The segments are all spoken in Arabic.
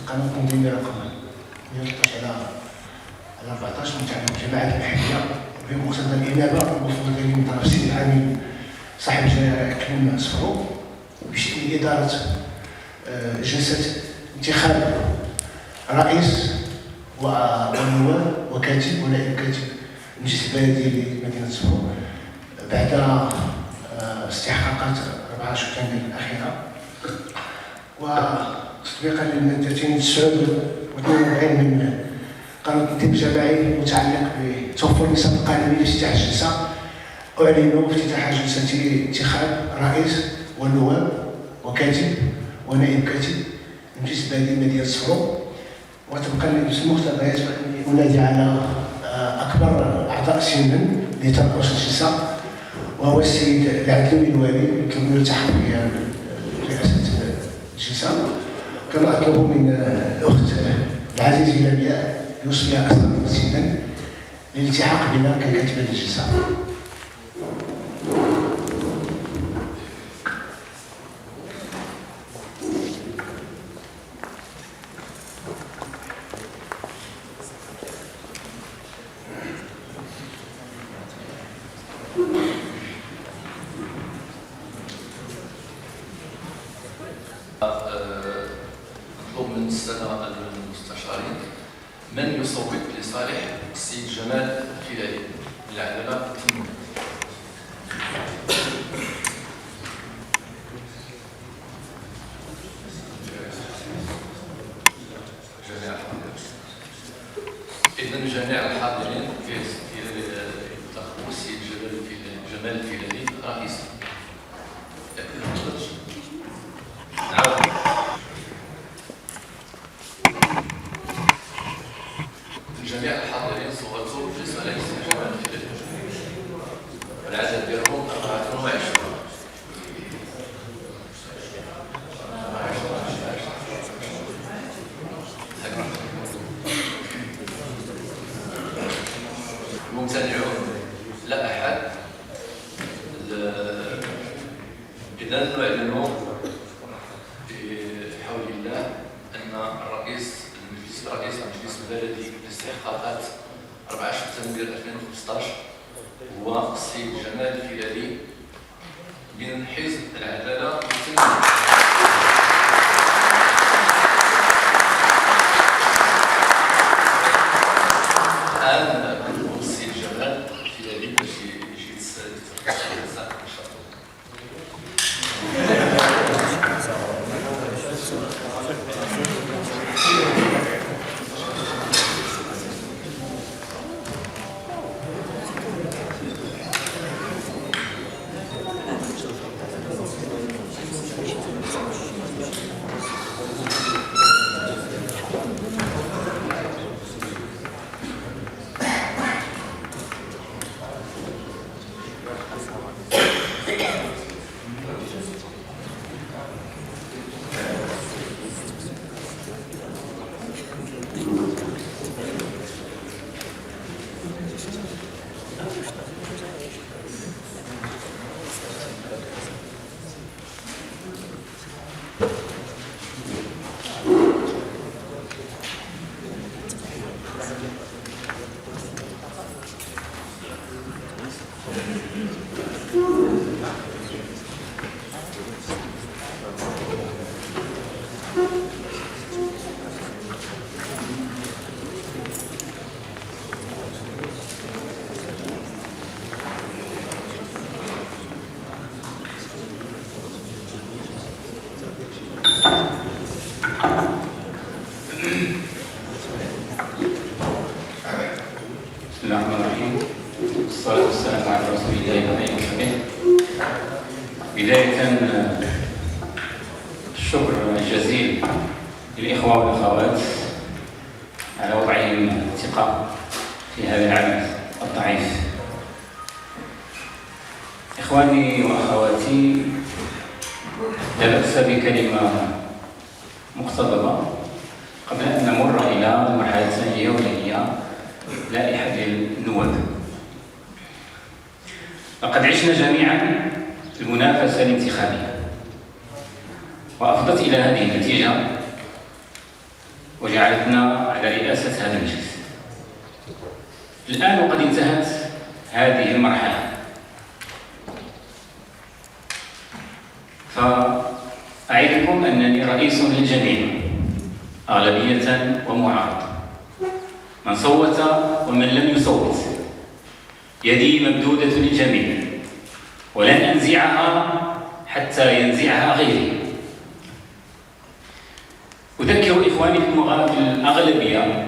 القانون التنظيمي رقم 113 على 14 متعلق بالجماعات المحليه بمقتضى الانابه المفروضه من طرف السيد العميد صاحب كلمه صفرو بشان اداره جلسه انتخاب رئيس ونواب وكاتب ونائب كاتب المجلس البلدي لمدينه صفرو بعد استحقاقات 14 شهر الاخيره وتطبيقا للمادتين 49 من قانون التنظيم الجماعي المتعلق بتوفر النصاب القانوني لافتتاح الجلسه، اعلن افتتاح جلسه انتخاب رئيس ونواب وكاتب ونائب كاتب المجلس البلدي لمدينه صفرو. وطبقا للمقتضيات انادي على اكبر اعضاء سنا لترأس الجلسه وهو السيد العدلوي الوالي يطلب منه التحق برئاسه الجلسه، كما اطلب من الاخت العزيزه لمياء يوصلها اسرا سنا للالتحاق بنا ككاتبه الجلسه. نطلب من السادة المستشارين من يصوت لصالح السيد جمال الفيلالي للعدالة والتنمية. إذن جميع الحاضرين ينتخبوا السيد جمال الفيلالي رئيسا. جميع الحاضرين صوتوا في صالح السيد جمال الفيلالي والعدد ديالهم 24. ممتنعون لا احد. اذا نعلن بحول الله ان رئيس المجلس البلدي لاستحقاقات 14 سبتمبر 2015 هو السيد جمال الفيلالي من حزب العداله والتنميه. السيد جمال الفيلالي باش يجي يتركز في الجلسه ان شاء الله. بسم الله الرحمن الرحيم، والصلاة والسلام على رسول الله وعلى وصحبه. بداية الشكر الجزيل للإخوة والأخوات على وضعهم الثقة في هذا العمل الضعيف. إخواني وأخواتي، لا بأس بكلمة مقتضبة قبل أن نمر إلى المرحلة الثانية وهي لائحة النواب. لقد عشنا جميعا المنافسة الانتخابية وأفضت إلى هذه النتيجة وجعلتنا على رئاسة هذا المجلس. الآن وقد انتهت هذه المرحلة، فأعدكم أنني رئيس للجميع أغلبية ومعارضة، من صوت ومن لم يصوت، يدي ممدودة للجميع، ولن أنزعها حتى ينزعها غيري. أذكر إخواني في الأغلبية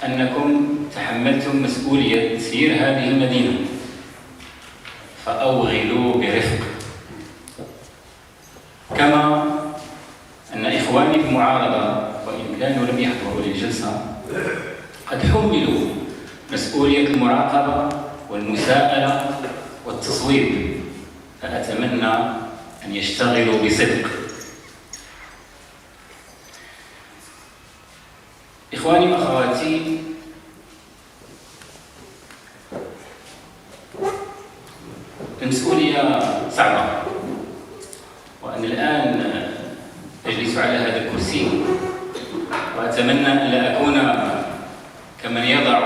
أنكم تحملتم مسؤولية تسيير هذه المدينة، فأوغلوا برفق. كما أن إخواني في المعارضة وإن كانوا لم يحضروا للجلسة قد حملوا مسؤولية المراقبة والمساءلة والتصويب، فأتمنى أن يشتغلوا بصدق. إخواني وأخواتي، المسؤولية صعبة، وأنا الآن أجلس على هذا الكرسي وأتمنى أن لا أكون كمن يضع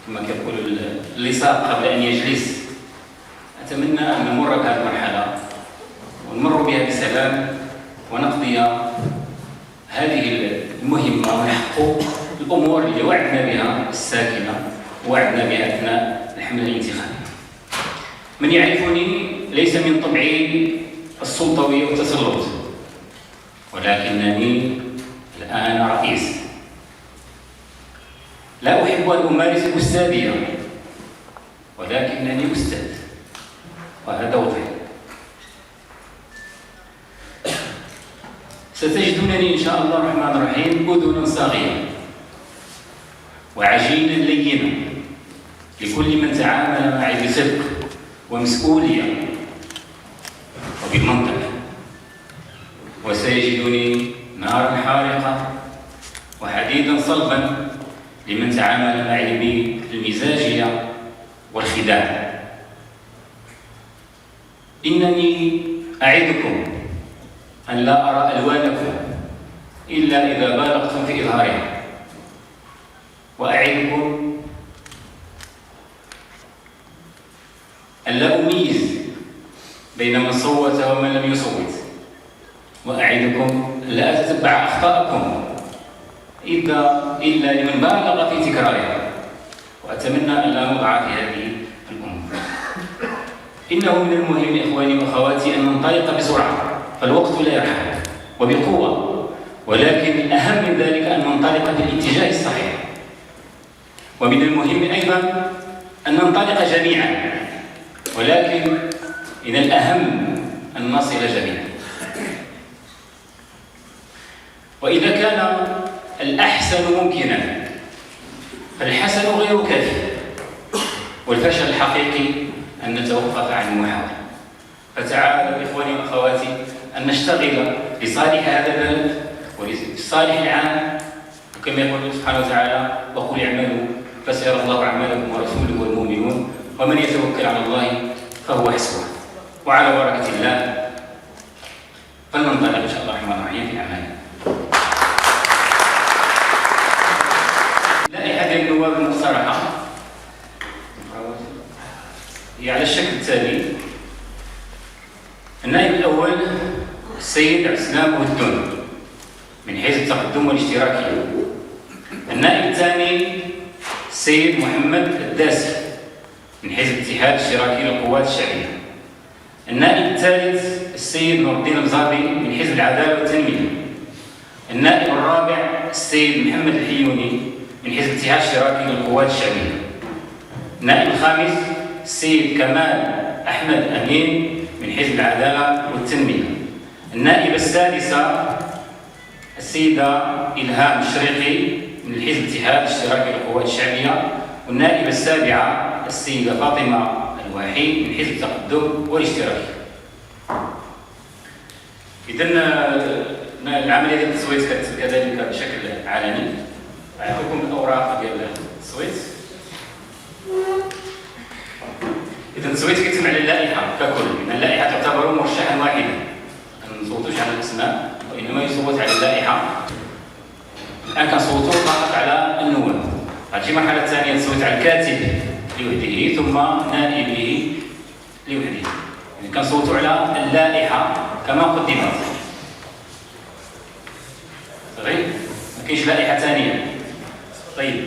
كما يقول اللصاق قبل أن يجلس. أتمنى أن نمر بهذه المرحلة ونمر بها بسلام ونقضي هذه المهمة ونحقق الأمور اللي وعدنا بها الساكنة ووعدنا بها أثناء الحملة الانتخابية. من يعرفني ليس من طبعي السلطوي والتسلط، ولكنني الآن رئيس. لا أحب أن أمارس الأستاذية، ولكنني أستاذ، وهذا وضعي. ستجدونني إن شاء الله الرحمن الرحيم أذنا صاغية وعجينا لينا لكل من تعامل معي بصدق ومسؤولية وبالمنطق، وسيجدني نارا حارقة وحديدا صلبا لمن تعامل معي بالمزاجية والخداع. إنني أعدكم أن لا أرى ألوانكم إلا إذا بالغتم في إظهارها، وأعدكم أن لا أميز بين من صوت ومن لم يصوت، وأعدكم أن لا أتتبع أخطاءكم إلا لمن بالغ في تكرارها، وأتمنى أن لا نضع في هذه الأمور. إنه من المهم إخواني وأخواتي أن ننطلق بسرعة، فالوقت لا يرحل، وبقوة، ولكن الأهم من ذلك أن ننطلق في الاتجاه الصحيح. ومن المهم أيضا أن ننطلق جميعا، ولكن من الأهم أن نصل جميعا. وإذا كان الأحسن ممكنا فالحسن غير كافي، والفشل الحقيقي أن نتوقف عن المحاولة. فتعالوا إخواني وأخواتي أن نشتغل لصالح هذا البلد ولصالح العام، وكما يقول سبحانه وتعالى: وقل اعملوا فسيرى الله أعمالكم ورسوله والمؤمنون ومن يتوكل على الله فهو حسبه. وعلى بركة الله فلننطلق إن شاء الله الرحمن الرحيم في أعمالنا. لائحة النواب المقترحة هي على الشكل التالي: النائب الأول السيد عبد السلام بودون من حزب التقدم والاشتراكية. النائب الثاني السيد محمد الداسي من حزب الاتحاد الاشتراكي للقوات الشعبية. النائب الثالث السيد نور الدين البزابي من حزب العدالة والتنمية. النائب الرابع السيد محمد الحيوني من حزب الاتحاد الاشتراكي للقوات الشعبية. النائب الخامس السيد كمال أحمد أمين من حزب العدالة والتنمية. النائبة السادسة السيدة إلهام الشريقي من الحزب الاتحاد الاشتراكي للقوات الشعبية. والنائبة السابعة السيدة فاطمة الواحي من حزب التقدم والاشتراكي. إذن العملية ديال التصويت كتم كذلك بشكل علني. أعطيكم الأوراق ديال التصويت. إذا التصويت كيتم على اللائحة ككل، لأن اللائحة تعتبر مرشحا واحدا، ما نصوتوش على الأسماء وإنما يصوت على اللائحة. الان كنصوتوا فقط على النواب. غتجي المرحله الثانيه تصويت على الكاتب لوحده ثم نائبه لوحده. يعني كنصوتوا على اللائحه كما قدمت. صحيح؟ ما كاينش لائحه ثانيه. طيب